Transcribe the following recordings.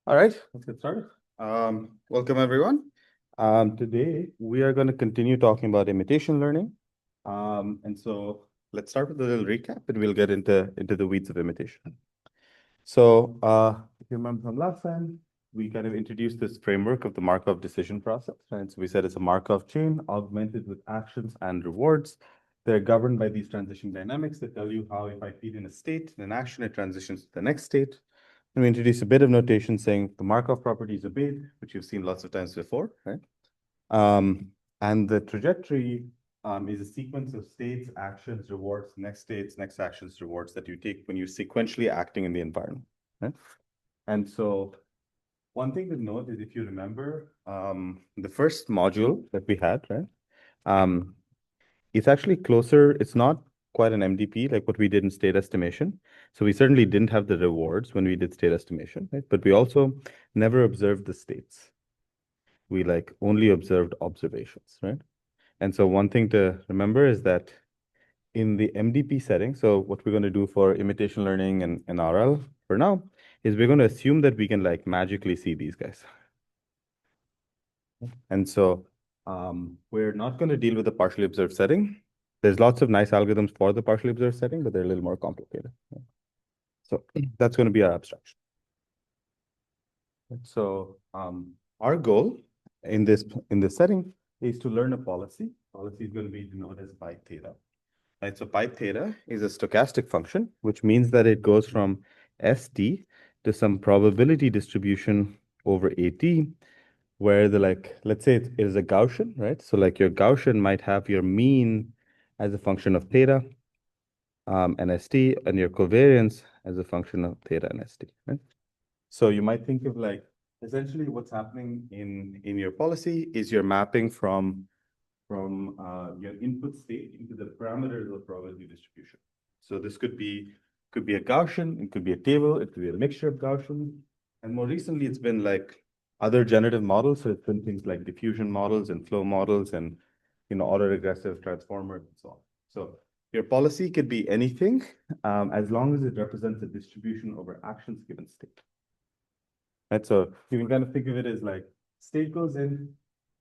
All right, let's get started. Welcome everyone. Today we are going to continue talking about imitation learning. And so let's start with a little recap and we'll get into the weeds of imitation. So if you remember from last time, we kind of introduced this framework of the Markov decision process, right? So we said it's a Markov chain augmented with actions and rewards. They're governed by these transition dynamics that tell you how if I feed in a state, in an action, it transitions to the next state. And we introduce a bit of notation saying the Markov property is obeyed, which you've seen lots of times before, right? And the trajectory is a sequence of states, actions, rewards, next states, next actions, rewards that you take when you're sequentially acting in the environment, right? And so one thing to note is if you remember the first module that we had, right? It's actually closer. It's not quite an MDP like what we did in state estimation. So we certainly didn't have the rewards when we did state estimation, right? But we also never observed the states. We like only observed observations, right? And so one thing to remember is that in the MDP setting, so what we're going to do for imitation learning and RL for now is we're going to assume that we can like magically see these guys. And so we're not going to deal with the partially observed setting. There's lots of nice algorithms for the partially observed setting, but they're a little more complicated. So that's going to be our abstraction. So our goal in this setting is to learn a policy. Policy is going to be denoted as pi theta. Right, so pi theta is a stochastic function, which means that it goes from ST to some probability distribution over AT, where let's say it is a Gaussian, right? So like your Gaussian might have your mean as a function of theta and ST, and your covariance as a function of theta and ST, right? So you might think of like, essentially what's happening in your policy is you're mapping from your input state into the parameters of probability distribution. So this could be a Gaussian, it could be a table, it could be a mixture of Gaussian. And more recently, it's been like other generative models. So it's been things like diffusion models and flow models and, autoregressive transformers and so on. So your policy could be anything as long as it represents a distribution over actions given state. Right? So you can kind of think of it as like state goes in,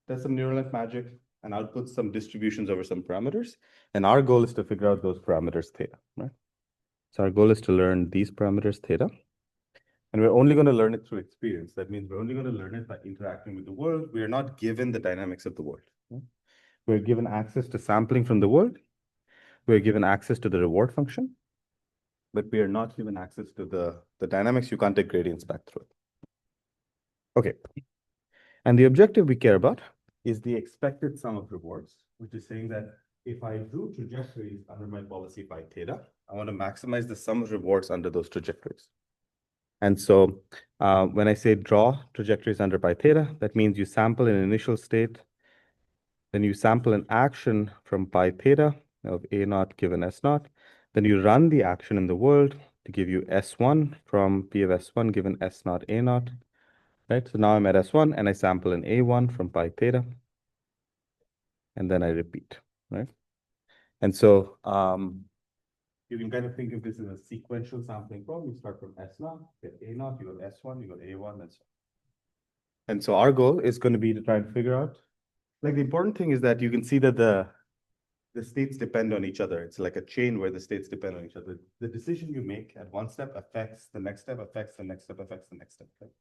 does some neural net magic, and outputs some distributions over some parameters. And our goal is to figure out those parameters theta, right? So our goal is to learn these parameters theta. And we're only going to learn it through experience. That means we're only going to learn it by interacting with the world. We are not given the dynamics of the world. Right? We're given access to sampling from the world. We're given access to the reward function. But we are not given access to the dynamics. You can't take gradients back through it. Okay. And the objective we care about is the expected sum of rewards, which is saying that if I drew trajectories under my policy pi theta, I want to maximize the sum of rewards under those trajectories. And so when I say draw trajectories under pi theta, that means you sample an initial state, then you sample an action from pi theta of A naught given S naught, then you run the action in the world to give you S1 from P of S1 given S naught A naught, right? So now I'm at S1 and I sample an A1 from pi theta, and then I repeat, right? And so you can kind of think of this as a sequential sampling problem. You start from S naught, get A naught, you got S1, you got A1, and so on. And so our goal is going to be to try and figure out, like the important thing is that you can see that the states depend on each other. It's like a chain where the states depend on each other. The decision you make at one step affects the next step, affects the next step, affects the next step. Right?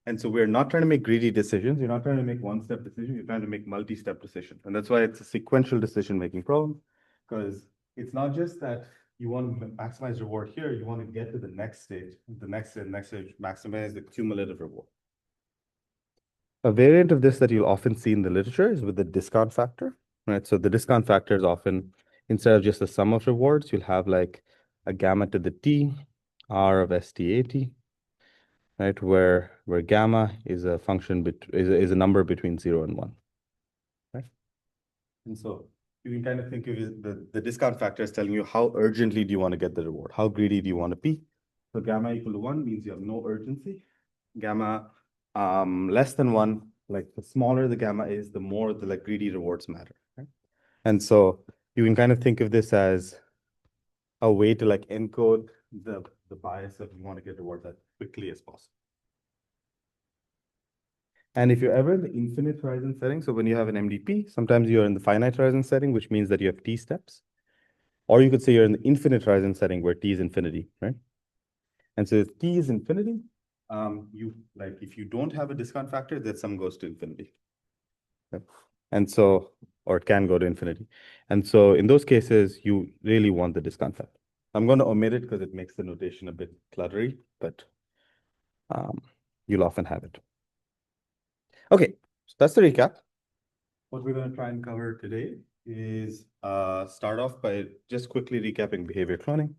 And so we're not trying to make greedy decisions. You're not trying to make one-step decision. You're trying to make multi-step decisions. And that's why it's a sequential decision-making problem, because it's not just that you want to maximize reward here. You want to get to the next stage, next stage, maximize the cumulative reward. A variant of this that you'll often see in the literature is with the discount factor, right? So the discount factor is often, instead of just the sum of rewards, you'll have like a gamma to the t, r of STAT, right? Where gamma is a function is a number between 0 and 1, right? And so you can kind of think of it, the discount factor is telling you how urgently do you want to get the reward? How greedy do you want to be? So gamma equal to 1 means you have no urgency. Gamma less than 1, like the smaller the gamma is, the more the like greedy rewards matter, right? And so you can kind of think of this as a way to like encode the bias that you want to get rewards as quickly as possible. And if you're ever in the infinite horizon setting, so when you have an MDP, sometimes you're in the finite horizon setting, which means that you have t steps. Or you could say you're in the infinite horizon setting where t is infinity, right? And so if t is infinity, if you don't have a discount factor, that sum goes to infinity. Right? And so, or it can go to infinity. And so in those cases, you really want the discount factor. I'm going to omit it because it makes the notation a bit cluttery, but you'll often have it. Okay, so that's the recap. What we're going to try and cover today is start off by just quickly recapping behavior cloning.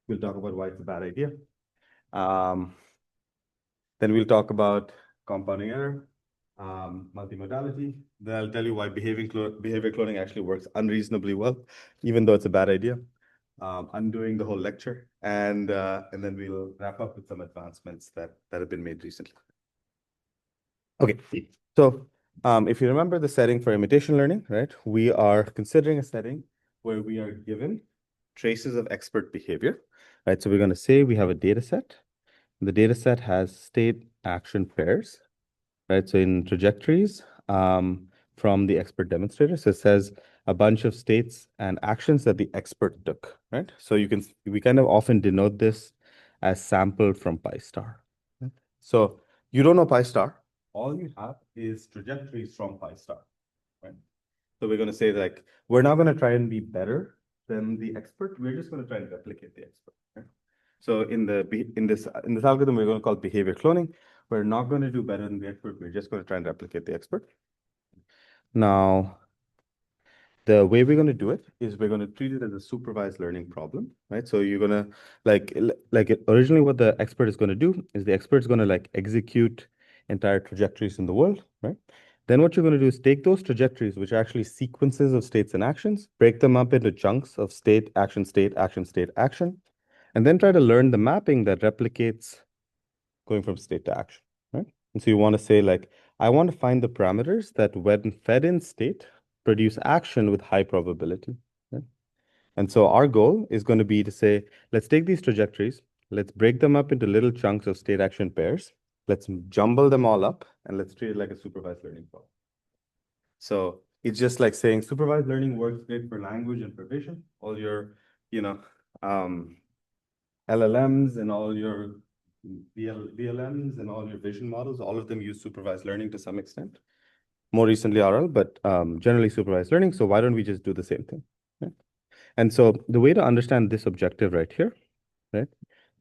We'll talk about why it's a bad idea. Then we'll talk about compounding error, multimodality. Then I'll tell you why behavior cloning actually works unreasonably well, even though it's a bad idea. Undoing the whole lecture, and then we'll wrap up with some advancements that have been made recently. Okay, so if you remember the setting for imitation learning, right? We are considering a setting where we are given traces of expert behavior, right? So we're going to say we have a data set. The data set has state action pairs, right? So in trajectories from the expert demonstrator, so it says a bunch of states and actions that the expert took, right? So we kind of often denote this as sampled from pi star. Right? So you don't know pi star. All you have is trajectories from pi star, right? So we're going to say like, we're not going to try and be better than the expert. We're just going to try and replicate the expert, right? So in this algorithm, we're going to call it behavior cloning. We're not going to do better than the expert. We're just going to try and replicate the expert. Now, the way we're going to do it is we're going to treat it as a supervised learning problem, right? So you're going to originally what the expert is going to do is the expert is going to like execute entire trajectories in the world, right? Then what you're going to do is take those trajectories, which are actually sequences of states and actions, break them up into chunks of state, action, state, action, state, action, and then try to learn the mapping that replicates going from state to action, right? And so you want to say like, I want to find the parameters that when fed in state produce action with high probability, right? And so our goal is going to be to say, let's take these trajectories, let's break them up into little chunks of state action pairs, let's jumble them all up, and let's treat it like a supervised learning problem. So it's just like saying supervised learning works great for language and for vision. All your, LLMs and all your VLMs and all your vision models, all of them use supervised learning to some extent. More recently RL, but generally supervised learning. So why don't we just do the same thing? Right? And so the way to understand this objective right here, right,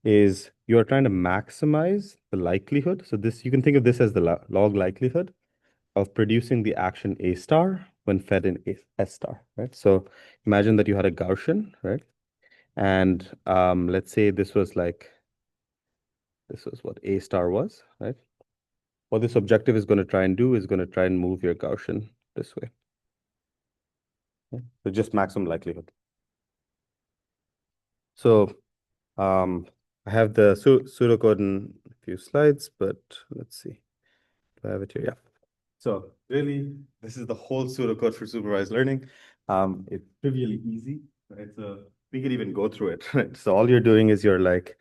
is you're trying to maximize the likelihood. So this, you can think of this as the log likelihood of producing the action A star when fed in S star, right? So imagine that you had a Gaussian, right? And let's say this was what A star was, right? What this objective is going to try and do is going to try and move your Gaussian this way. Okay? So just maximum likelihood. So I have the pseudocode in a few slides, but let's see. Do I have it here? Yeah. So really, this is the whole pseudocode for supervised learning. It's trivially easy, right? So we could even go through it, right? So all you're doing is you're like,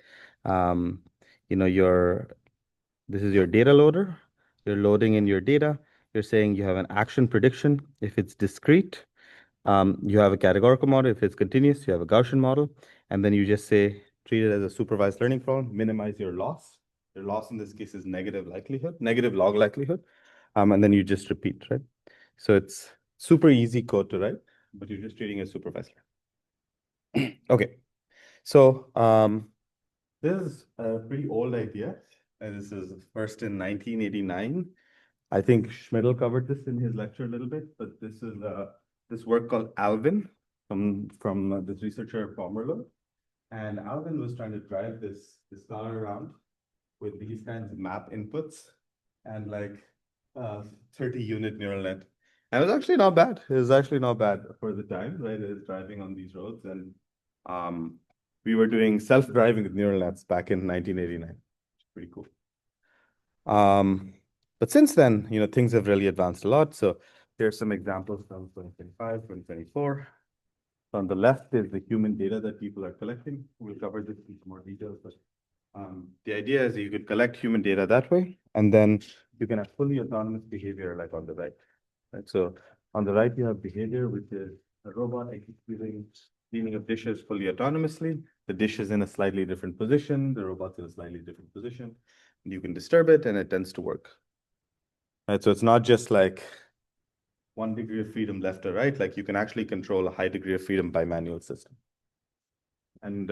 this is your data loader. You're loading in your data. You're saying you have an action prediction. If it's discrete, you have a categorical model. If it's continuous, you have a Gaussian model. And then you just say, treat it as a supervised learning problem, minimize your loss. Your loss in this case is negative likelihood, negative log likelihood. And then you just repeat, right? So it's super easy code to write, but you're just treating it as supervised learning. Okay. So this is a pretty old idea. And this is first in 1989. I think Schmidl covered this in his lecture a little bit, but this is this work called Alvin from this researcher Pomerleau. And Alvin was trying to drive this car around with these kinds of map inputs and like 30-unit neural net. And it was actually not bad. It was actually not bad for the time, right? It was driving on these roads, and we were doing self-driving with neural nets back in 1989. Pretty cool. But since then, things have really advanced a lot. So here's some examples from 2025, 2024. On the left is the human data that people are collecting. We'll cover this in some more details, but the idea is that you could collect human data that way and then you can have fully autonomous behavior like on the right. Right? So on the right, you have behavior, which is a robot executing cleaning of dishes fully autonomously. The dish is in a slightly different position. The robot's in a slightly different position. You can disturb it and it tends to work. Right? So it's not just like 1 degree of freedom left or right, like you can actually control a high degree of freedom by manual system. And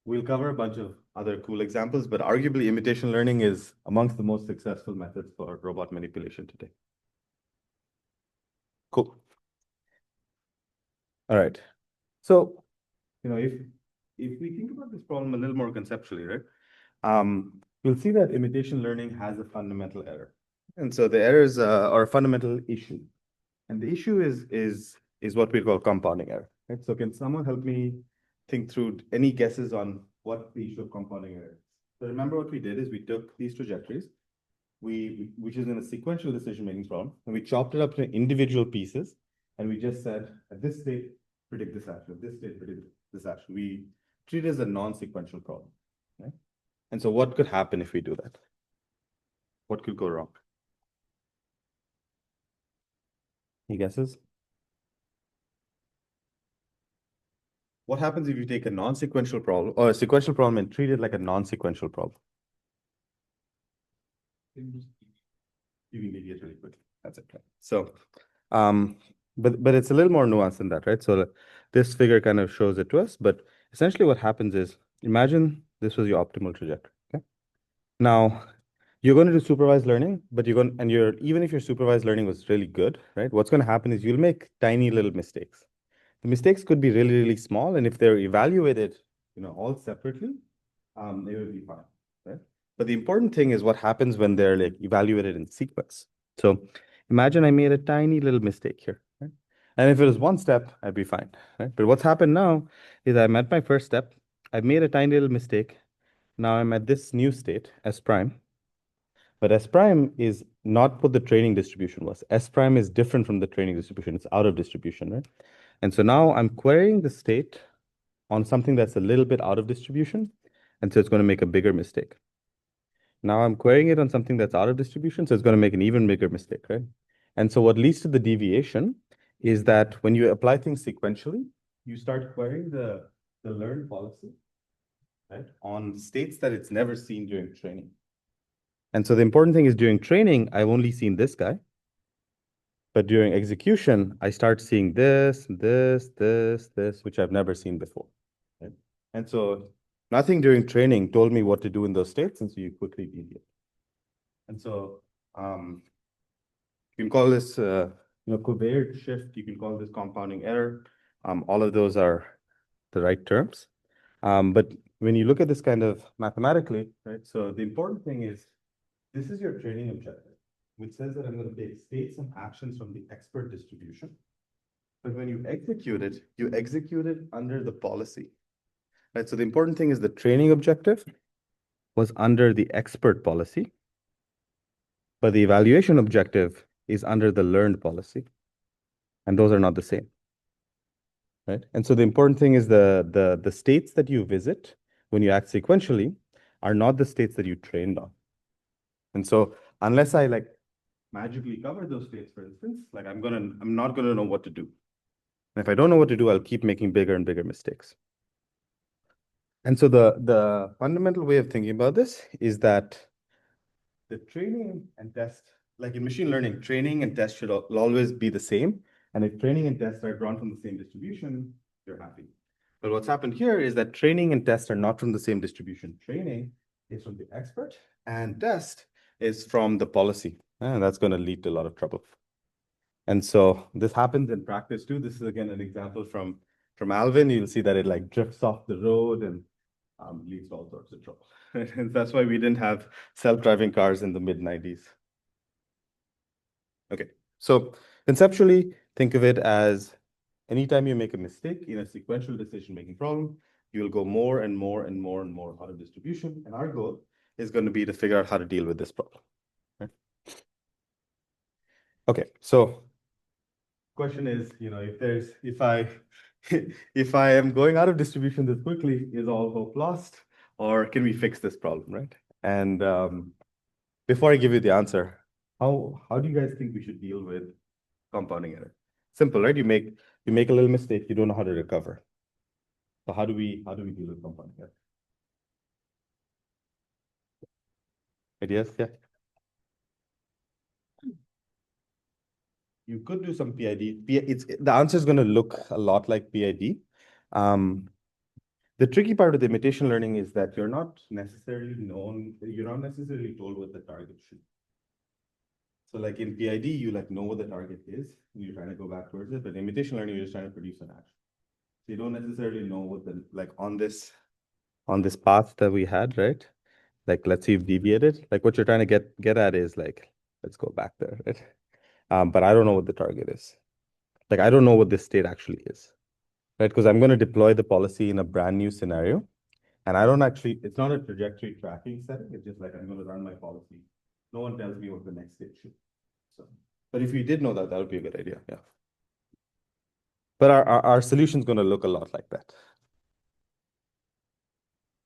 we'll cover a bunch of other cool examples, but arguably imitation learning is amongst the most successful methods for robot manipulation today. Cool. All right. So, if we think about this problem a little more conceptually, right? We'll see that imitation learning has a fundamental error. And so the errors are a fundamental issue. And the issue is what we call compounding error. Right? So can someone help me think through any guesses on what the issue of compounding error is? So remember what we did is we took these trajectories, which is in a sequential decision-making problem, and we chopped it up into individual pieces, and we just said, at this state, predict this action, at this state, predict this action. We treat it as a non-sequential problem. Right? And so what could happen if we do that? What could go wrong? Any guesses? What happens if you take a non-sequential problem or a sequential problem and treat it like a non-sequential problem? You can deviate really quickly. That's it. Right? So, but it's a little more nuanced than that, right? So this figure kind of shows it to us, but essentially what happens is, imagine this was your optimal trajectory. Okay. Now you're going to do supervised learning, but even if your supervised learning was really good, right? What's going to happen is you'll make tiny little mistakes. The mistakes could be really, really small, and if they're evaluated, all separately, they will be fine, right? But the important thing is what happens when they're like evaluated in sequence. So imagine I made a tiny little mistake here, right? And if it was one step, I'd be fine, right? But what's happened now is I'm at my first step. I've made a tiny little mistake. Now I'm at this new state, S prime. But S prime is not what the training distribution was. S prime is different from the training distribution. It's out of distribution, right? And so now I'm querying the state on something that's a little bit out of distribution. And so it's going to make a bigger mistake. Now I'm querying it on something that's out of distribution. So it's going to make an even bigger mistake, right? And so what leads to the deviation is that when you apply things sequentially, you start querying the learned policy, right, on states that it's never seen during training. And so the important thing is during training, I've only seen this guy. But during execution, I start seeing this, which I've never seen before. Right? And so nothing during training told me what to do in those states, and so you quickly deviate. And so you can call this covariant shift. You can call this compounding error. All of those are the right terms. But when you look at this kind of mathematically, right? So the important thing is this is your training objective, which says that I'm going to take states and actions from the expert distribution. But when you execute it under the policy. Right? So the important thing is the training objective was under the expert policy, but the evaluation objective is under the learned policy. And those are not the same. Right? And so the important thing is the states that you visit when you act sequentially are not the states that you trained on. And so unless I like magically cover those states, for instance, like I'm not gonna know what to do. And if I don't know what to do, I'll keep making bigger and bigger mistakes. And so the fundamental way of thinking about this is that the training and test, like in machine learning, training and test should always be the same. And if training and test are drawn from the same distribution, you're happy. But what's happened here is that training and test are not from the same distribution. Training is from the expert and test is from the policy. And that's going to lead to a lot of trouble. And so this happens in practice too. This is again an example from Alvin. You'll see that it like drifts off the road and leads to all sorts of trouble. And that's why we didn't have self-driving cars in the mid-90s. Okay, so conceptually, think of it as anytime you make a mistake in a sequential decision-making problem, you'll go more and more and more and more out of distribution. And our goal is going to be to figure out how to deal with this problem. Right? Okay, so question is, if I am going out of distribution this quickly, is all hope lost, or can we fix this problem, right? And before I give you the answer, how do you guys think we should deal with compounding error? Simple, right? You make a little mistake, you don't know how to recover. So how do we deal with compounding error? Ideas? Yeah. You could do some PID. The answer is going to look a lot like PID. Um, the tricky part of the imitation learning is that you're not necessarily told what the target should be. So like in PID, you like know what the target is, and you're trying to go back towards it. But in imitation learning, you're just trying to produce an action. So you don't necessarily know what the like on this path that we had, right? Like let's see if deviated. Like what you're trying to get at is like, let's go back there, right? But I don't know what the target is. Like I don't know what this state actually is, right? Because I'm going to deploy the policy in a brand new scenario. And I don't actually, it's not a trajectory tracking setting. It's just like I'm going to run my policy. No one tells me what the next state should be. So, but if we did know that, that would be a good idea. Yeah. But our solution is going to look a lot like that.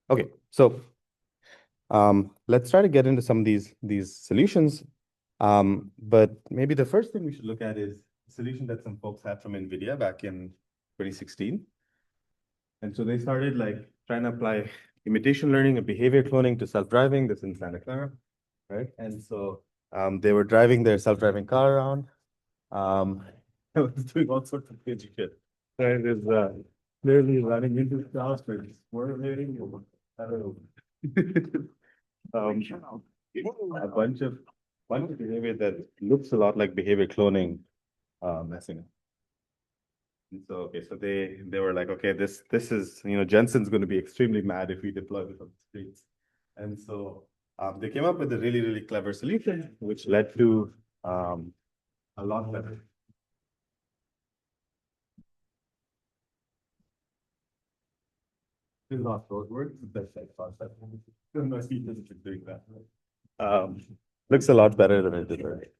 Okay, so let's try to get into some of these solutions. But maybe the first thing we should look at is a solution that some folks had from NVIDIA back in 2016. And so they started like trying to apply imitation learning and behavior cloning to self-driving. This in Santa Clara, right? And so they were driving their self-driving car around. I was doing all sorts of crazy shit. Right, is clearly running into stuff or swerving. I don't know. A bunch of behavior that looks a lot like behavior cloning messing up. And so okay, so they were like, okay, this is Jensen's going to be extremely mad if we deploy this on the streets. And so they came up with a really, really clever solution, which led to a lot better. This is not those words, that's like concept. No, he doesn't doing that. Looks a lot better than it did earlier.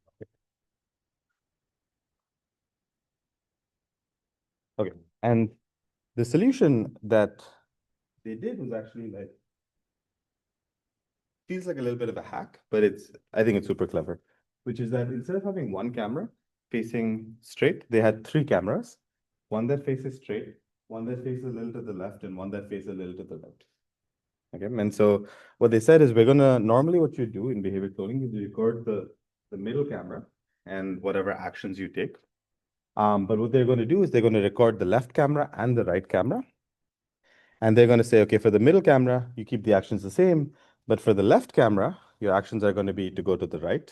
Okay, and the solution that they did was actually like feels like a little bit of a hack, but I think it's super clever, which is that instead of having one camera facing straight, they had three cameras, one that faces straight, one that faces a little to the left, and one that faces a little to the right. Okay, and so what they said is normally what you do in behavior cloning is you record the middle camera and whatever actions you take. But what they're going to do is they're going to record the left camera and the right camera. And they're going to say, okay, for the middle camera, you keep the actions the same. But for the left camera, your actions are going to be to go to the right.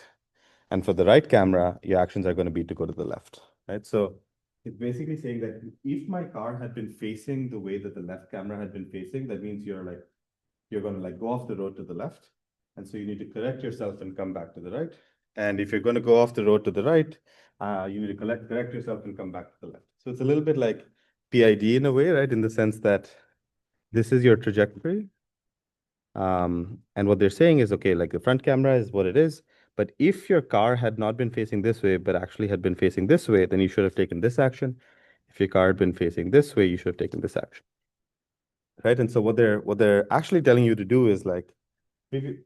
And for the right camera, your actions are going to be to go to the left, right? So it's basically saying that if my car had been facing the way that the left camera had been facing, that means you're going to like go off the road to the left. And so you need to correct yourself and come back to the right. And if you're going to go off the road to the right, you need to correct yourself and come back to the left. So it's a little bit like PID in a way, right? In the sense that this is your trajectory. And what they're saying is, okay, like the front camera is what it is. But if your car had not been facing this way, but actually had been facing this way, then you should have taken this action. If your car had been facing this way, you should have taken this action. Right. And so what they're actually telling you to do is like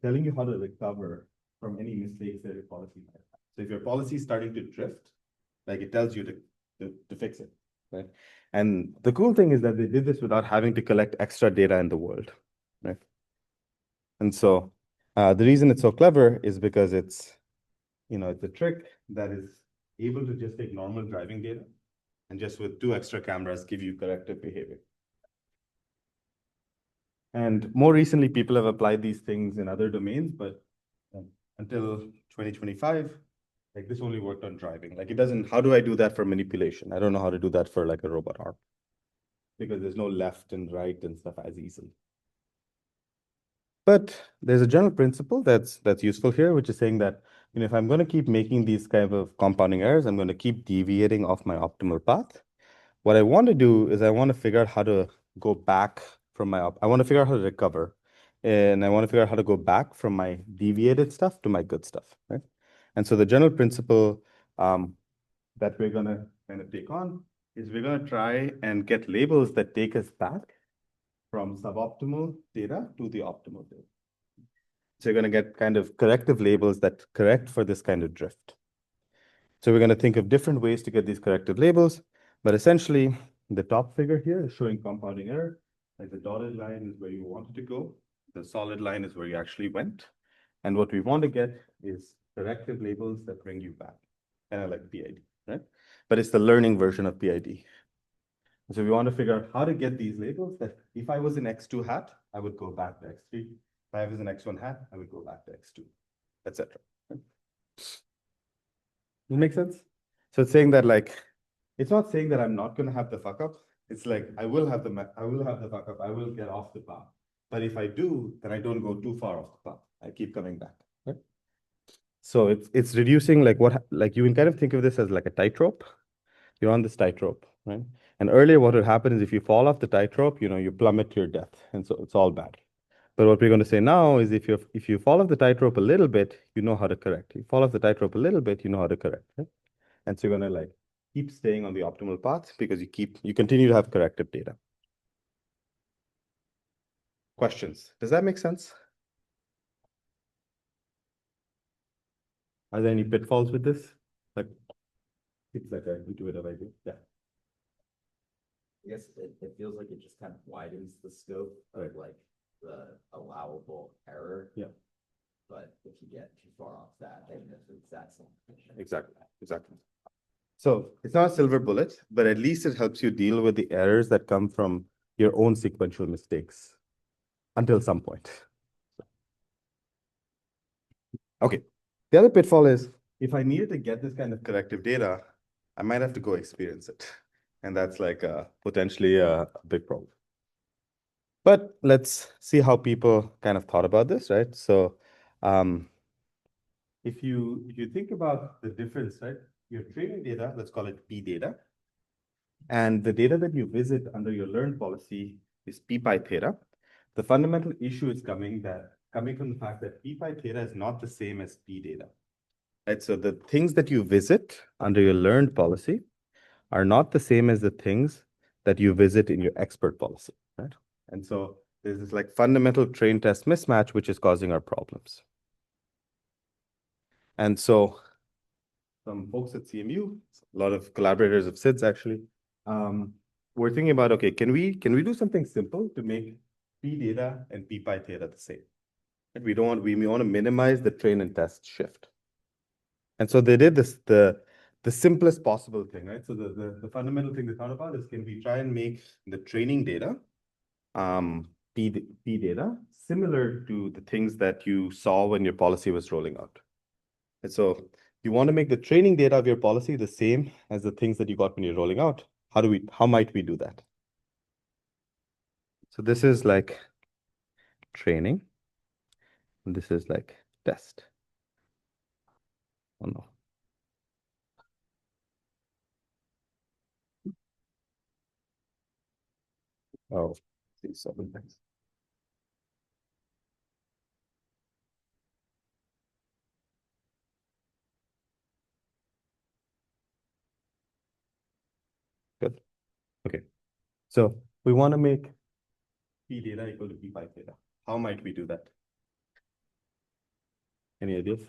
telling you how to recover from any mistakes that your policy might have. So if your policy is starting to drift, like it tells you to fix it. Right. And the cool thing is that they did this without having to collect extra data in the world. Right. And so the reason it's so clever is because it's a trick that is able to just take normal driving data and just with two extra cameras give you corrective behavior. And more recently, people have applied these things in other domains, but until 2025, like this only worked on driving. Like it doesn't, how do I do that for manipulation? I don't know how to do that for like a robot arm because there's no left and right and stuff as easily. But there's a general principle that's useful here, which is saying that if I'm going to keep making these kind of compounding errors, I'm going to keep deviating off my optimal path. What I want to do is I want to figure out how to go back from I want to figure out how to recover. And I want to figure out how to go back from my deviated stuff to my good stuff, right? And so the general principle that we're going to kind of take on is we're going to try and get labels that take us back from suboptimal data to the optimal data. So you're going to get kind of corrective labels that correct for this kind of drift. So we're going to think of different ways to get these corrective labels, but essentially the top figure here is showing compounding error. Like the dotted line is where you wanted to go. The solid line is where you actually went. And what we want to get is corrective labels that bring you back, kind of like PID, right? But it's the learning version of PID. So we want to figure out how to get these labels that if I was in X2 hat, I would go back to X3. If I was in X1 hat, I would go back to X2, etc. Does it make sense? So it's saying that like, it's not saying that I'm not going to have the fuck up. It's like, I will have the fuck up. I will get off the path. But if I do, then I don't go too far off the path. I keep coming back. Right? So it's reducing like like you can kind of think of this as like a tightrope. You're on this tightrope, right? And earlier what would happen is if you fall off the tightrope, you plummet to your death. And so it's all bad. But what we're going to say now is if you fall off the tightrope a little bit, you know how to correct. You fall off the tightrope a little bit, you know how to correct. Right? And so you're going to like keep staying on the optimal path because you continue to have corrective data. Questions? Does that make sense? Are there any pitfalls with this? Like it's like an intuitive idea. Yeah. I guess it feels like it just kind of widens the scope of like the allowable error. Yeah. But if you get too far off that, then that's Exactly. So it's not a silver bullet, but at least it helps you deal with the errors that come from your own sequential mistakes until some point. Okay. The other pitfall is if I needed to get this kind of corrective data, I might have to go experience it. And that's like potentially a big problem. But let's see how people kind of thought about this, right? So if you think about the difference, right? Your training data, let's call it P data. And the data that you visit under your learn policy is P pi theta. The fundamental issue is coming from the fact that P pi theta is not the same as P data. Right? So the things that you visit under your learned policy are not the same as the things that you visit in your expert policy, right? And so there's this like fundamental train test mismatch, which is causing our problems. And so some folks at CMU, a lot of collaborators of SIDS actually, we're thinking about, okay, can we do something simple to make P data and P pi theta the same? And we want to minimize the train and test shift. And so they did this, the simplest possible thing, right? So the fundamental thing they thought about is, can we try and make the training data, P data, similar to the things that you saw when your policy was rolling out? And so you want to make the training data of your policy the same as the things that you got when you're rolling out. How might we do that? So this is like training, and this is like test. Oh no. Oh, see something things. Good. Okay. So we want to make P data equal to P pi theta. How might we do that? Any ideas?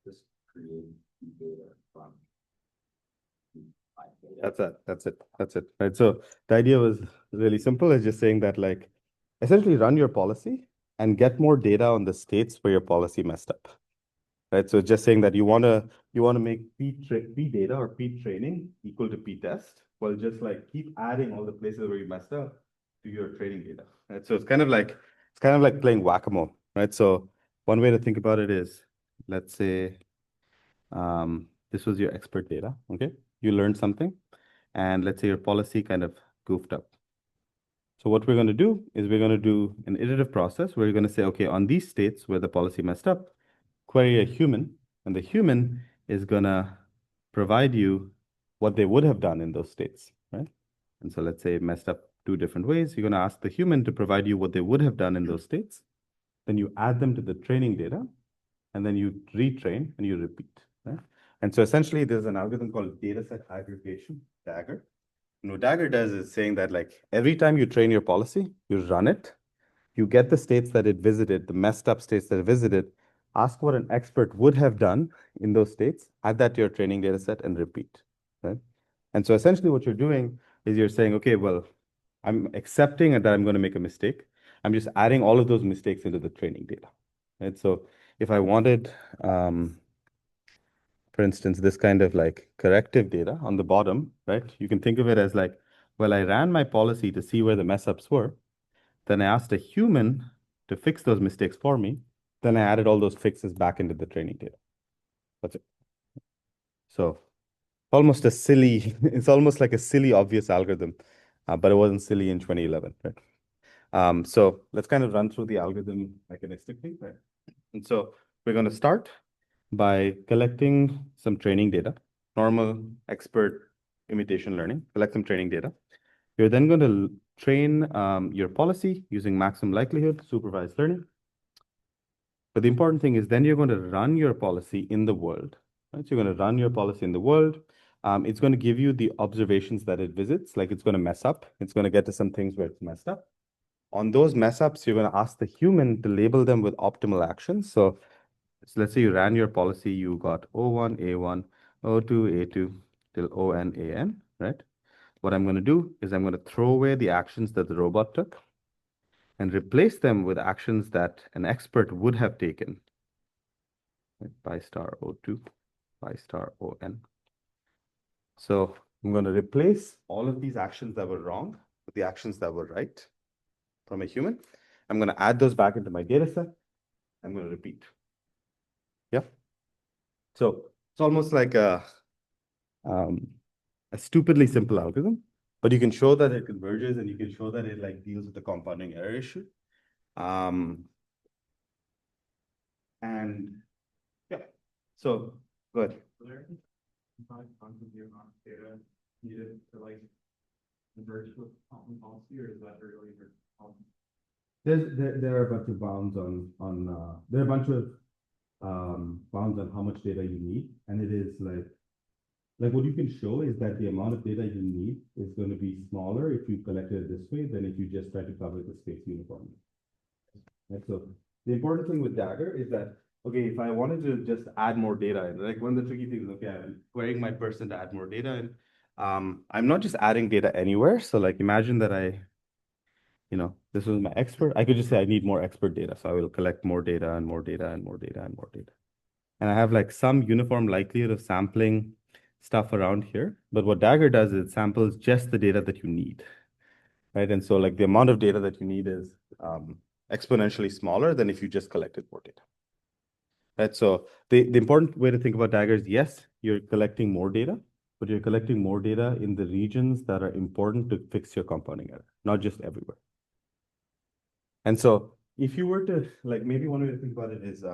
just create data from That's it. Right. So the idea was really simple. It's just saying that like essentially run your policy and get more data on the states where your policy messed up. Right. So just saying that you want to make P data or P training equal to P test. Well, just like keep adding all the places where you messed up to your training data. Right. So it's kind of like playing whack-a-mole. Right. So one way to think about it is, let's say this was your expert data. Okay. You learned something. And let's say your policy kind of goofed up. So what we're going to do is we're going to do an iterative process where you're going to say, okay, on these states where the policy messed up, query a human, and the human is going to provide you what they would have done in those states, right? And so let's say it messed up two different ways. You're going to ask the human to provide you what they would have done in those states. Then you add them to the training data, and then you retrain and you repeat, right? And so essentially there's an algorithm called dataset aggregation, DAGR. And what Dagger does is saying that like every time you train your policy, you run it, you get the states that it visited, the messed up states that it visited, ask what an expert would have done in those states, add that to your training data set and repeat, right? And so essentially what you're doing is you're saying, okay, well, I'm accepting that I'm going to make a mistake. I'm just adding all of those mistakes into the training data, right? So if I wanted, for instance, this kind of like corrective data on the bottom, right? You can think of it as like, well, I ran my policy to see where the mess ups were. Then I asked a human to fix those mistakes for me. Then I added all those fixes back into the training data. That's it. So almost a silly, it's almost like a silly, obvious algorithm, but it wasn't silly in 2011, right? So let's kind of run through the algorithm mechanistically, right? And so we're going to start by collecting some training data, normal expert imitation learning, collect some training data. You're then going to train your policy using maximum likelihood, supervised learning. But the important thing is then you're going to run your policy in the world, right? So you're going to run your policy in the world. It's going to give you the observations that it visits, like it's going to mess up. It's going to get to some things where it's messed up. On those mess ups, you're going to ask the human to label them with optimal actions. So let's say you ran your policy, you got O1, A1, O2, A2 till ON, AN, right? What I'm going to do is I'm going to throw away the actions that the robot took and replace them with actions that an expert would have taken. Right? Pi star O2, pi star ON. So I'm going to replace all of these actions that were wrong with the actions that were right from a human. I'm going to add those back into my data set. I'm going to repeat. Yeah. So it's almost like a stupidly simple algorithm, but you can show that it converges and you can show that it like deals with the compounding error issue. And yeah, so good. Data needed to like converge with common policy, or is that really your problem? There are a bunch of bounds on there are a bunch of bounds on how much data you need, and it is like what you can show is that the amount of data you need is going to be smaller if you collect it this way than if you just try to cover the space uniformly. Right? So the important thing with Dagger is that, okay, if I wanted to just add more data in, like one of the tricky things is, okay, I'm querying my person to add more data in. I'm not just adding data anywhere. So like imagine that this was my expert. I could just say I need more expert data. So I will collect more data and more data and more data and more data. And I have like some uniform likelihood of sampling stuff around here. But what Dagger does is it samples just the data that you need, right? And so like the amount of data that you need is exponentially smaller than if you just collected more data, right? So the important way to think about Dagger is, yes, you're collecting more data, but you're collecting more data in the regions that are important to fix your compounding error, not just everywhere. And so if you were to, like, maybe one way to think about it is,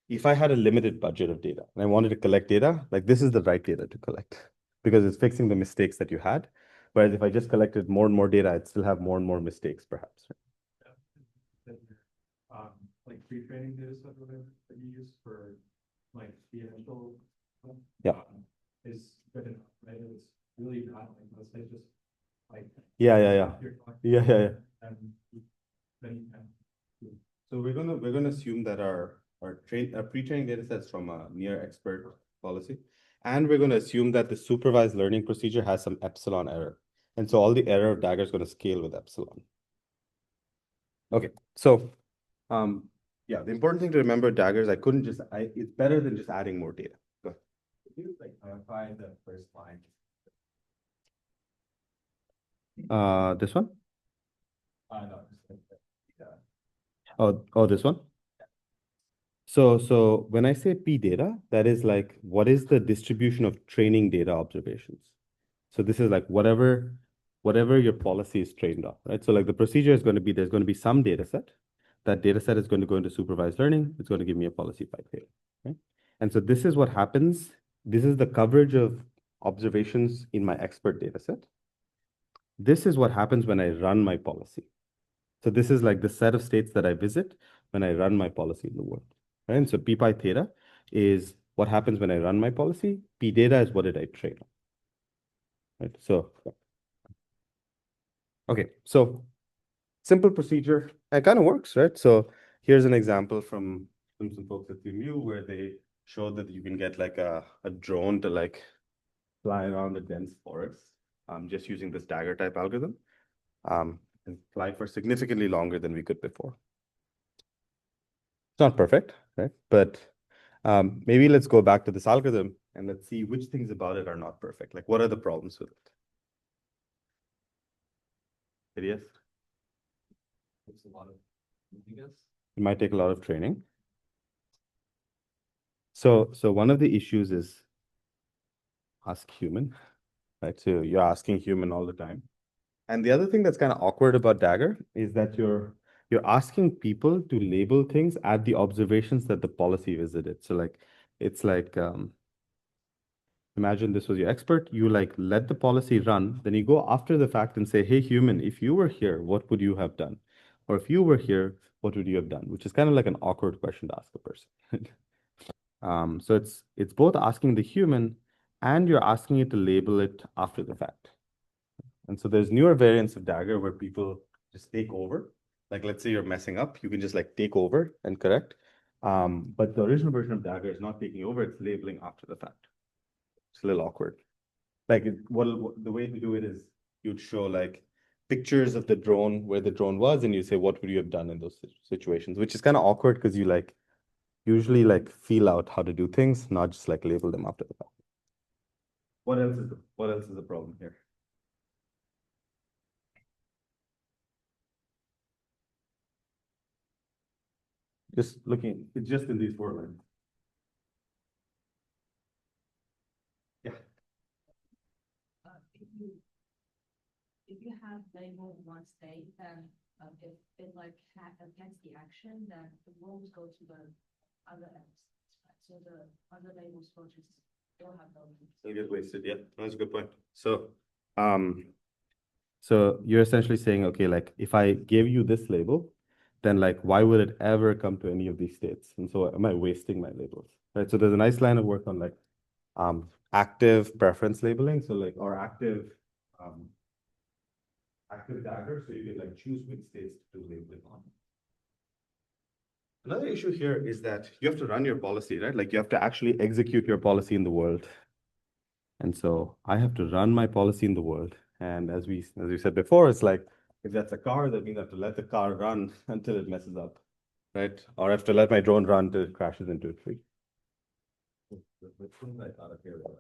if I had a limited budget of data and I wanted to collect data, like this is the right data to collect because it's fixing the mistakes that you had. Whereas if I just collected more and more data, I'd still have more and more mistakes, perhaps. Like pre-training data set that you use for like the initial is good enough, right? It's really not like, let's say just like yeah. And then you can. So we're gonna assume that our pre-training data sets from a near expert policy, and we're gonna assume that the supervised learning procedure has some epsilon error, and so all the error of Dagger is gonna scale with epsilon. Okay, so yeah, the important thing to remember Dagger is it's better than just adding more data. Go ahead. Could you like clarify the first line? This one? No, just like Oh, this one? So when I say P data, that is like, what is the distribution of training data observations? So this is like whatever your policy is trained on, right? So like the procedure is going to be, there's going to be some data set. That data set is going to go into supervised learning. It's going to give me a policy pipe here, right? And so this is what happens. This is the coverage of observations in my expert data set. This is what happens when I run my policy. So this is like the set of states that I visit when I run my policy in the world, right? And so P pi theta is what happens when I run my policy. P data is what did I train on, right? So Okay, so simple procedure. It kind of works, right? So here's an example from some folks at CMU where they showed that you can get like a drone to like fly around a dense forest, just using this dagger type algorithm, and fly for significantly longer than we could before. It's not perfect, right? But maybe let's go back to this algorithm and let's see which things about it are not perfect. Like, what are the problems with it? Yes, Takes a lot of, I guess. it might take a lot of training. So one of the issues is ask human, right? So you're asking human all the time. And the other thing that's kind of awkward about Dagger is that you're asking people to label things at the observations that the policy visited. So like it's like imagine this was your expert, you like let the policy run, then you go after the fact and say, hey human, if you were here, what would you have done? Or if you were here, what would you have done? Which is kind of like an awkward question to ask a person. So it's both asking the human and you're asking it to label it after the fact. And so there's newer variants of Dagger where people just take over. Like let's say you're messing up, you can just like take over and correct. But the original version of Dagger is not taking over, it's labeling after the fact. It's a little awkward. Like the way to do it is you'd show like pictures of the drone where the drone was, and you say, what would you have done in those situations? Which is kind of awkward because you like usually like feel out how to do things, not just like label them after the fact. What else is the problem here? Just looking, it's just in these 4 lines. Yeah. If you have label one state, then if it like affects the action, then the rules go to the other ends. Right? So the other labels will just don't have those. It'll get wasted. Yeah, that's a good point. So you're essentially saying, okay, like if I gave you this label, then like why would it ever come to any of these states? And so am I wasting my labels? Right. So there's a nice line of work on like active preference labeling. So like or active dagger, so you can like choose which states to do labeling on. Another issue here is that you have to run your policy, right? Like you have to actually execute your policy in the world. And so I have to run my policy in the world. And as we said before, it's like if that's a car, that means I have to let the car run until it messes up, right? Or I have to let my drone run until it crashes into a tree. The thing I thought of here, like,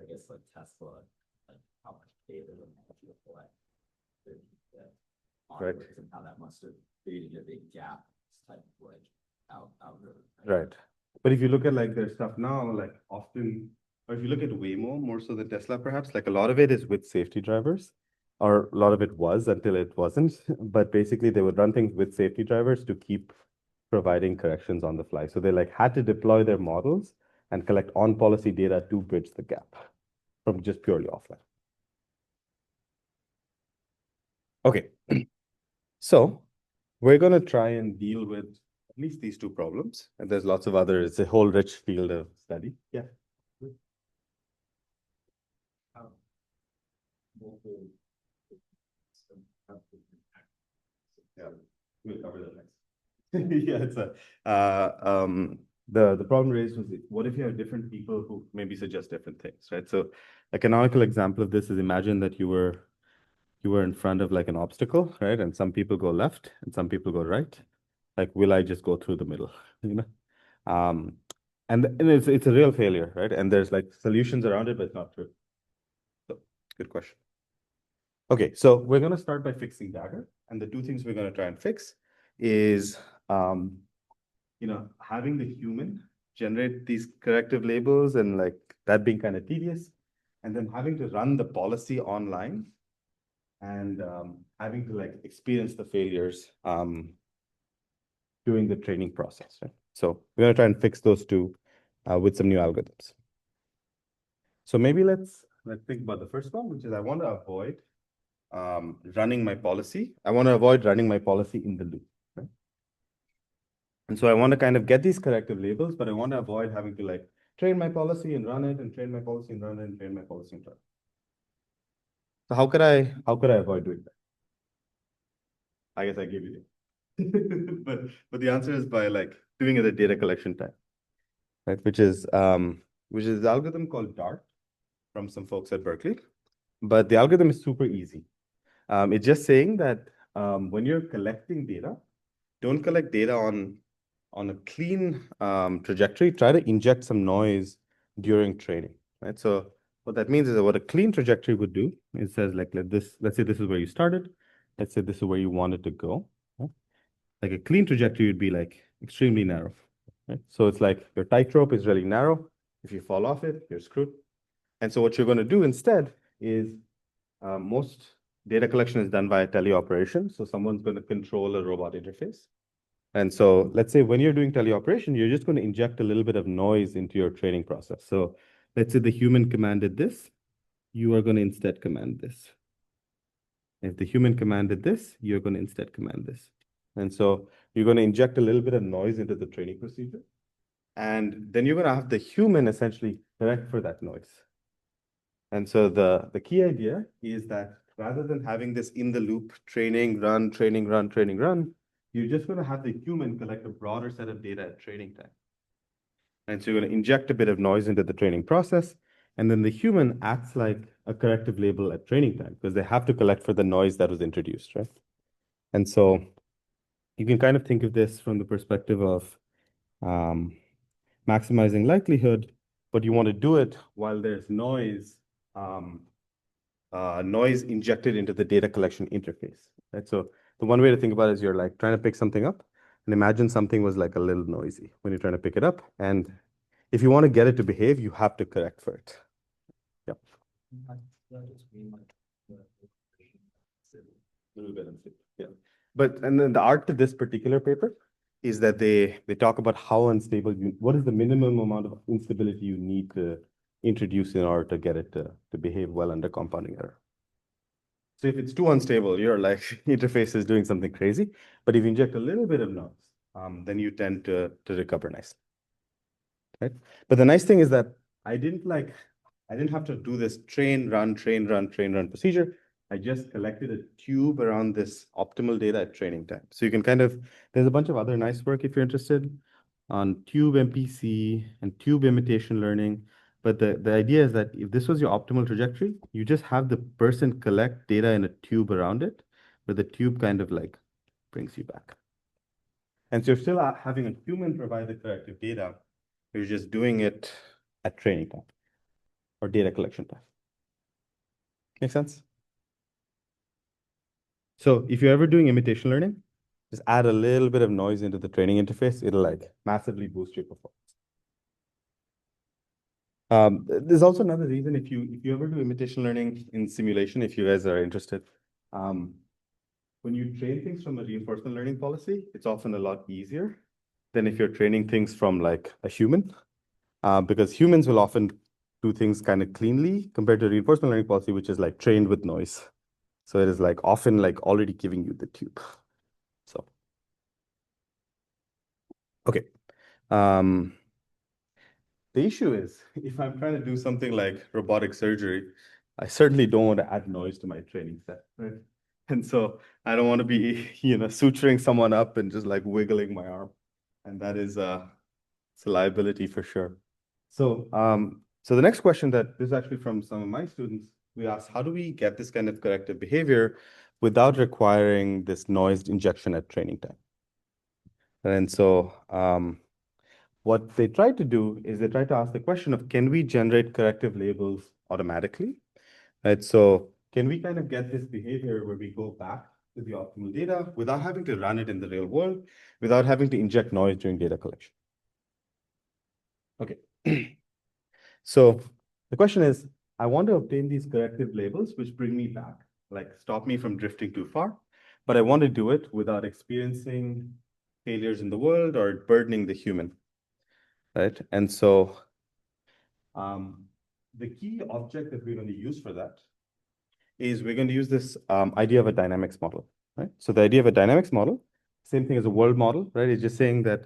I guess like Tesla, like how much data they manage to collect. Right. And how that must have created a big gap, type of like algorithm. Right. But if you look at like their stuff now, like often, or if you look at Waymo more so than Tesla, perhaps, like a lot of it is with safety drivers, or a lot of it was until it wasn't. But basically, they would run things with safety drivers to keep providing corrections on the fly. So they like had to deploy their models and collect on-policy data to bridge the gap from just purely offline. Okay, so we're going to try and deal with at least these 2 problems. And there's lots of others. It's a whole rich field of study. Yeah. Yeah, we'll cover that next. Yeah, it's the problem raised was what if you have different people who maybe suggest different things, right? So a canonical example of this is imagine that you were in front of like an obstacle, right? And some people go left and some people go right. Like, will I just go through the middle? You know? And it's a real failure, right? And there's like solutions around it, but it's not true. So good question. Okay, so we're going to start by fixing Dagger. And the 2 things we're going to try and fix is, having the human generate these corrective labels and like that being kind of tedious. And then having to run the policy online and having to like experience the failures during the training process, right? So we're going to try and fix those 2 with some new algorithms. So maybe let's think about the first one, which is I want to avoid running my policy. I want to avoid running my policy in the loop, right? And so I want to kind of get these corrective labels, but I want to avoid having to like train my policy and run it and train my policy and run it and train my policy and run it. So how could I avoid doing that? I guess I gave you it. But the answer is by like doing it at data collection time, right? Which is the algorithm called DART from some folks at Berkeley. But the algorithm is super easy. It's just saying that when you're collecting data, don't collect data on a clean trajectory. Try to inject some noise during training, right? So what that means is that what a clean trajectory would do, it says like let's say this is where you started. Let's say this is where you wanted to go. Right? Like a clean trajectory would be like extremely narrow, right? So it's like your tightrope is really narrow. If you fall off it, you're screwed. And so what you're going to do instead is most data collection is done by teleoperation. So someone's going to control a robot interface. And so let's say when you're doing teleoperation, you're just going to inject a little bit of noise into your training process. So let's say the human commanded this, you are going to instead command this. If the human commanded this, you're going to instead command this. And so you're going to inject a little bit of noise into the training procedure. And then you're going to have the human essentially correct for that noise. And so the key idea is that rather than having this in the loop training, run, training, run, training, run, you're just going to have the human collect a broader set of data at training time. And so you're going to inject a bit of noise into the training process. And then the human acts like a corrective label at training time because they have to collect for the noise that was introduced, right? And so you can kind of think of this from the perspective of maximizing likelihood, but you want to do it while there's noise injected into the data collection interface, right? So the one way to think about it is you're like trying to pick something up and imagine something was like a little noisy when you're trying to pick it up. And if you want to get it to behave, you have to correct for it. Yep. A little bit unstable. Yeah. And then the art to this particular paper is that they talk about how unstable what is the minimum amount of instability you need to introduce in order to get it to behave well under compounding error. So if it's too unstable, your like interface is doing something crazy. But if you inject a little bit of noise, then you tend to recover nicely. Right? But the nice thing is that I didn't have to do this train, run procedure. I just collected a tube around this optimal data at training time. So you can there's a bunch of other nice work if you're interested on tube MPC and tube imitation learning. But the idea is that if this was your optimal trajectory, you just have the person collect data in a tube around it, but the tube kind of like brings you back. And so you're still having a human provide the corrective data. You're just doing it at training time or data collection time. Make sense? So if you're ever doing imitation learning, just add a little bit of noise into the training interface. It'll like massively boost your performance. There's also another reason if you ever do imitation learning in simulation, if you guys are interested, when you train things from a reinforcement learning policy, it's often a lot easier than if you're training things from like a human, because humans will often do things kind of cleanly compared to reinforcement learning policy, which is like trained with noise. So it is like often like already giving you the tube. So, okay. The issue is if I'm trying to do something like robotic surgery, I certainly don't want to add noise to my training set, right? And so I don't want to be, suturing someone up and just like wiggling my arm. And that is it's a liability for sure. So, so the next question that this is actually from some of my students, we asked, how do we get this kind of corrective behavior without requiring this noise injection at training time? And so what they tried to do is they tried to ask the question of, can we generate corrective labels automatically? Right? So can we kind of get this behavior where we go back to the optimal data without having to run it in the real world, without having to inject noise during data collection? Okay. So the question is, I want to obtain these corrective labels which bring me back, like stop me from drifting too far, but I want to do it without experiencing failures in the world or burdening the human, right? And so the key object that we're going to use for that is we're going to use this idea of a dynamics model, right? So the idea of a dynamics model, same thing as a world model, right? It's just saying that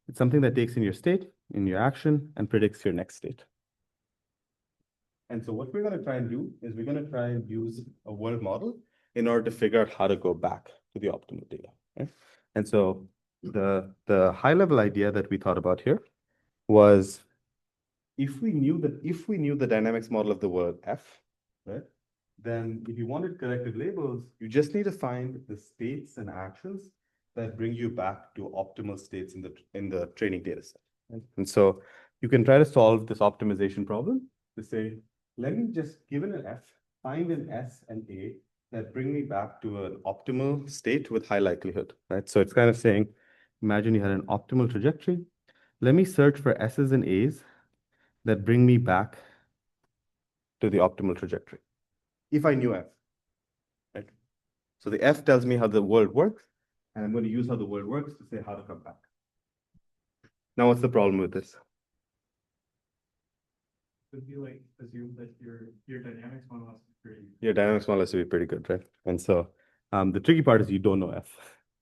it's something that takes in your state, in your action, and predicts your next state. And so what we're going to try and do is we're going to try and use a world model in order to figure out how to go back to the optimal data. Right? And so the high level idea that we thought about here was if we knew the dynamics model of the word F, right? Then if you wanted corrective labels, you just need to find the states and actions that bring you back to optimal states in the training data set. Right? And so you can try to solve this optimization problem to say, let me just, given an F, find an S and A that bring me back to an optimal state with high likelihood, right? So it's kind of saying, imagine you had an optimal trajectory. Let me search for S's and A's that bring me back to the optimal trajectory. If I knew F, right? So the F tells me how the world works, and I'm going to use how the world works to say how to come back. Now, what's the problem with this? Would you like assume that your dynamics model has to be pretty? Your dynamics model has to be pretty good, right? And so the tricky part is you don't know F,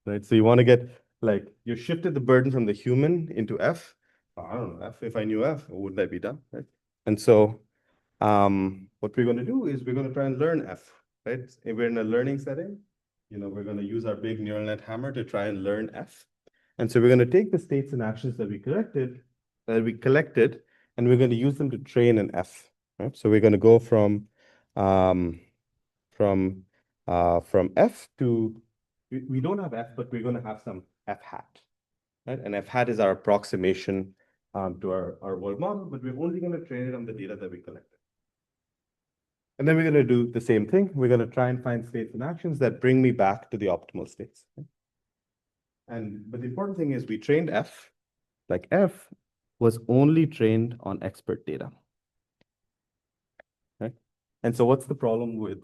right? So you want to get like you shifted the burden from the human into F. Oh, I don't know F. If I knew F, would that be done, right? And so what we're going to do is we're going to try and learn F, right? If we're in a learning setting, we're going to use our big neural net hammer to try and learn F. And so we're going to take the states and actions that we collected, and we're going to use them to train an F, right? So we're going to go from F to, we don't have F, but we're going to have some F hat, right? And F hat is our approximation to our world model, but we're only going to train it on the data that we collected. And then we're going to do the same thing. We're going to try and find states and actions that bring me back to the optimal states. But the important thing is we trained F, like F was only trained on expert data. Right? And so what's the problem with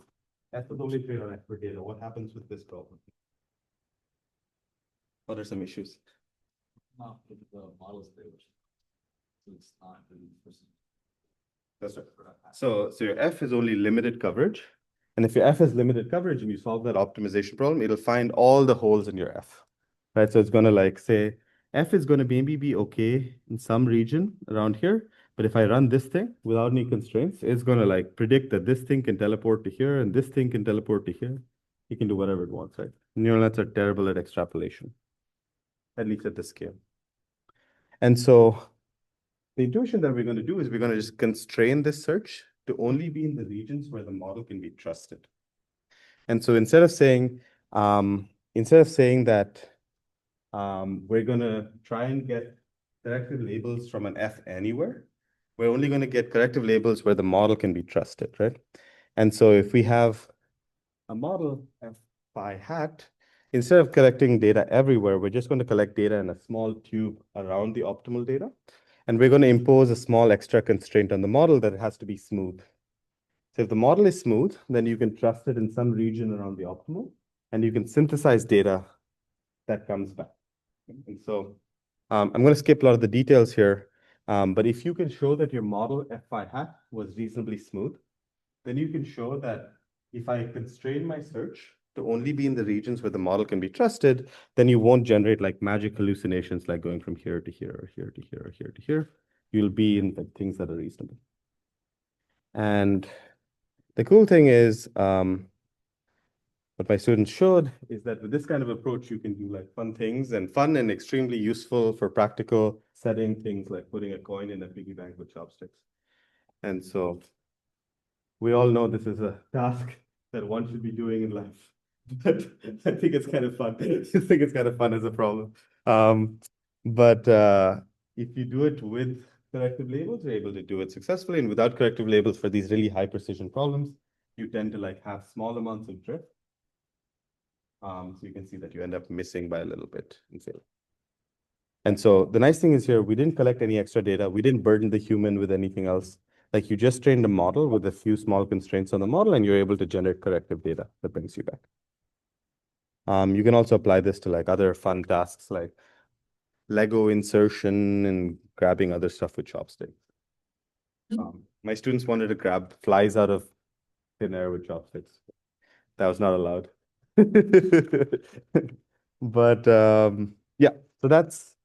F was only trained on expert data? What happens with this problem? What are some issues? Not with the models there, so it's not really person. That's right. So your F is only limited coverage. And if your F has limited coverage and you solve that optimization problem, it'll find all the holes in your F. Right? So it's going to like say, F is going to maybe be okay in some region around here. But if I run this thing without any constraints, it's going to like predict that this thing can teleport to here and this thing can teleport to here. It can do whatever it wants, right? Neural nets are terrible at extrapolation, at least at this scale. And so the intuition that we're going to do is we're going to just constrain this search to only be in the regions where the model can be trusted. And so instead of saying that we're going to try and get corrective labels from an F anywhere, we're only going to get corrective labels where the model can be trusted, right? And so if we have a model F phi hat, instead of collecting data everywhere, we're just going to collect data in a small tube around the optimal data. And we're going to impose a small extra constraint on the model that it has to be smooth. So if the model is smooth, then you can trust it in some region around the optimal, and you can synthesize data that comes back. And so I'm going to skip a lot of the details here, but if you can show that your model F phi hat was reasonably smooth, then you can show that if I constrain my search to only be in the regions where the model can be trusted, then you won't generate like magic hallucinations like going from here to here or here to here or here to here. You'll be in the things that are reasonable. And the cool thing is, what my students showed is that with this kind of approach, you can do like fun and extremely useful for practical setting things like putting a coin in a piggy bank with chopsticks. And so we all know this is a task that one should be doing in life. But I think it's kind of fun. I think it's kind of fun as a problem. But if you do it with corrective labels, you're able to do it successfully. And without corrective labels for these really high precision problems, you tend to like have small amounts of drift. So you can see that you end up missing by a little bit and fail. And so the nice thing is here, we didn't collect any extra data. We didn't burden the human with anything else. Like you just trained a model with a few small constraints on the model, and you're able to generate corrective data that brings you back. You can also apply this to like other fun tasks like Lego insertion and grabbing other stuff with chopsticks. My students wanted to grab flies out of thin air with chopsticks. That was not allowed. But yeah, so that's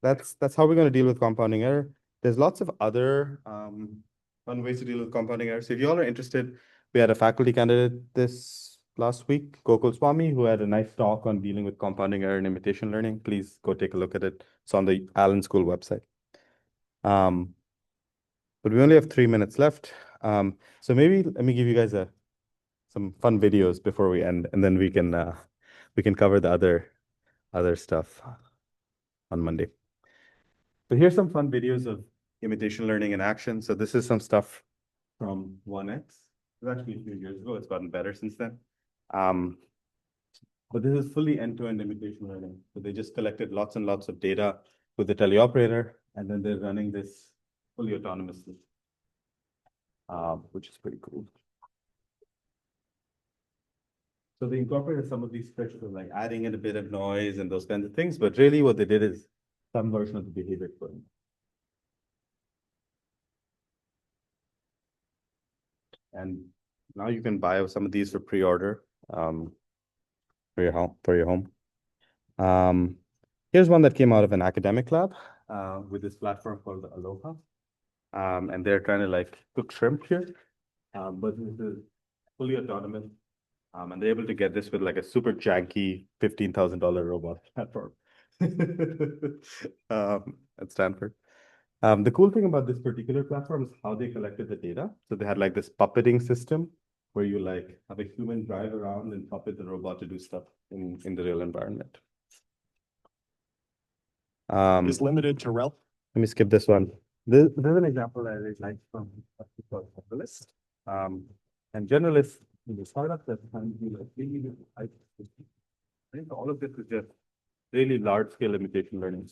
how we're going to deal with compounding error. There's lots of other fun ways to deal with compounding error. So if you all are interested, we had a faculty candidate this last week, Gokul Swami, who had a nice talk on dealing with compounding error and imitation learning. Please go take a look at it. It's on the Allen School website. But we only have 3 minutes left. So maybe let me give you guys some fun videos before we end, and then we can cover the other stuff on Monday. So here's some fun videos of imitation learning in action. So this is some stuff from 1X. It was actually a few years ago. It's gotten better since then. But this is fully end-to-end imitation learning. So they just collected lots and lots of data with the teleoperator, and then they're running this fully autonomously, which is pretty cool. So they incorporated some of these tricks of like adding in a bit of noise and those kinds of things, but really what they did is some version of the behavior coding. And now you can buy some of these for pre-order for your home. Here's one that came out of an academic lab with this platform called Aloha. And they're trying to like cook shrimp here, but this is fully autonomous. And they're able to get this with like a super janky $15,000 robot platform at Stanford. The cool thing about this particular platform is how they collected the data. So they had like this puppeting system where you like have a human drive around and puppet the robot to do stuff in the real environment. Is limited to rel. Let me skip this one. This is an example I really like from a generalist. And generalists in the startup that can be like really, I think all of this is just really large scale imitation learning.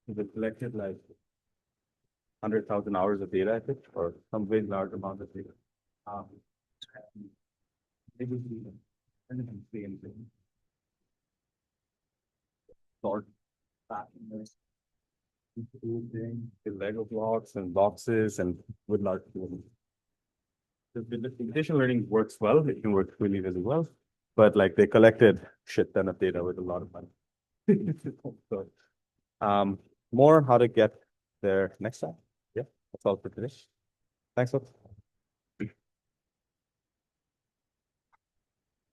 So they collected like 100,000 hours of data, I think, or some very large amount of data. Maybe anything, see anything. Sort that in this. With Lego blocks and boxes and with large tools. The imitation learning works well. It can work really, really well. But like they collected shit ton of data with a lot of money. So, more how to get there next time. Yeah, that's all for today. Thanks, folks.